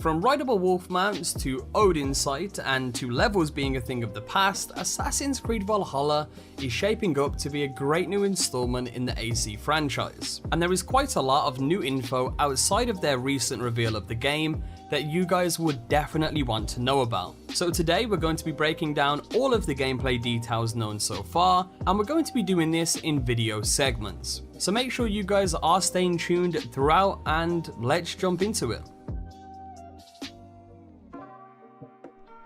From rideable wolf mounts to Odin sight and to levels being a thing of the past, Assassin's Creed Valhalla is shaping up to be a great new installment in the AC franchise. And there is quite a lot of new info outside of their recent reveal of the game that you guys would definitely want to know about. So today we're going to be breaking down all of the gameplay details known so far, and we're going to be doing this in video segments. So make sure you guys are staying tuned throughout, and let's jump into it.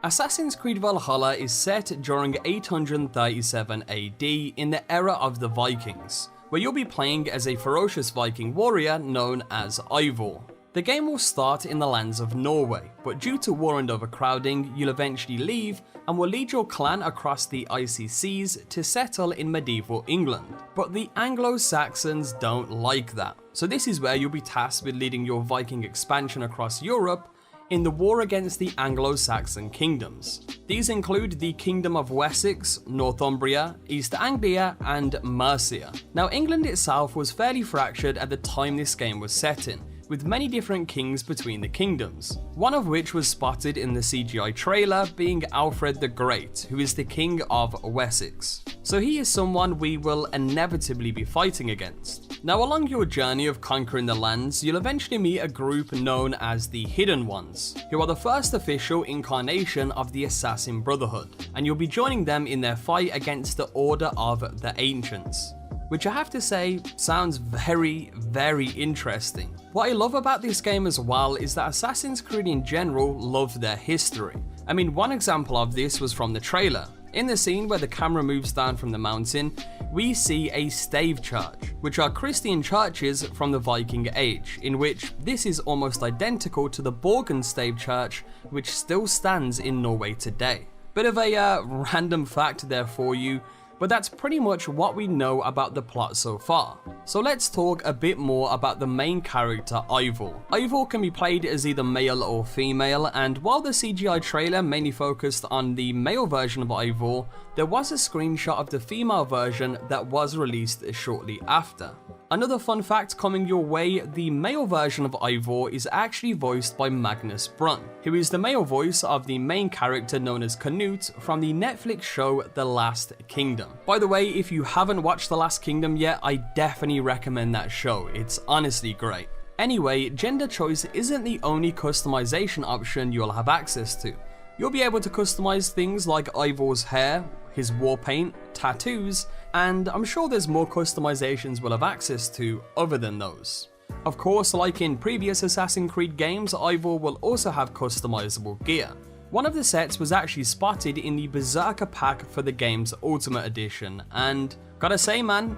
Assassin's Creed Valhalla is set during 837 AD in the era of the Vikings, where you'll be playing as a ferocious Viking warrior known as Eivor. The game will start in the lands of Norway, but due to war and overcrowding, you'll eventually leave and will lead your clan across the icy seas to settle in medieval England. But the Anglo-Saxons don't like that, so this is where you'll be tasked with leading your Viking expansion across Europe in the war against the Anglo-Saxon kingdoms. These include the Kingdom of Wessex, Northumbria, East Anglia, and Mercia. Now, England itself was fairly fractured at the time this game was set in, with many different kings between the kingdoms, one of which was spotted in the CGI trailer being Alfred the Great, who is the King of Wessex. So he is someone we will inevitably be fighting against. Now, along your journey of conquering the lands, you'll eventually meet a group known as the Hidden Ones, who are the first official incarnation of the Assassin Brotherhood, and you'll be joining them in their fight against the Order of the Ancients, which I have to say sounds very, very interesting. What I love about this game as well is that Assassin's Creed in general love their history. I mean, one example of this was from the trailer. In the scene where the camera moves down from the mountain, we see a stave church, which are Christian churches from the Viking Age, in which this is almost identical to the Borgen stave church, which still stands in Norway today. Bit of a random fact there for you, but that's pretty much what we know about the plot so far. So let's talk a bit more about the main character, Eivor. Eivor can be played as either male or female, and while the CGI trailer mainly focused on the male version of Eivor, there was a screenshot of the female version that was released shortly after. Another fun fact coming your way, the male version of Eivor is actually voiced by Magnus Brunn, who is the male voice of the main character known as Canute from the Netflix show The Last Kingdom. By the way, if you haven't watched The Last Kingdom yet, I definitely recommend that show, it's honestly great. Anyway, gender choice isn't the only customization option you'll have access to. You'll be able to customize things like Eivor's hair, his war paint, tattoos, and I'm sure there's more customizations we'll have access to other than those. Of course, like in previous Assassin's Creed games, Eivor will also have customizable gear. One of the sets was actually spotted in the Berserker pack for the game's Ultimate Edition, and gotta say man,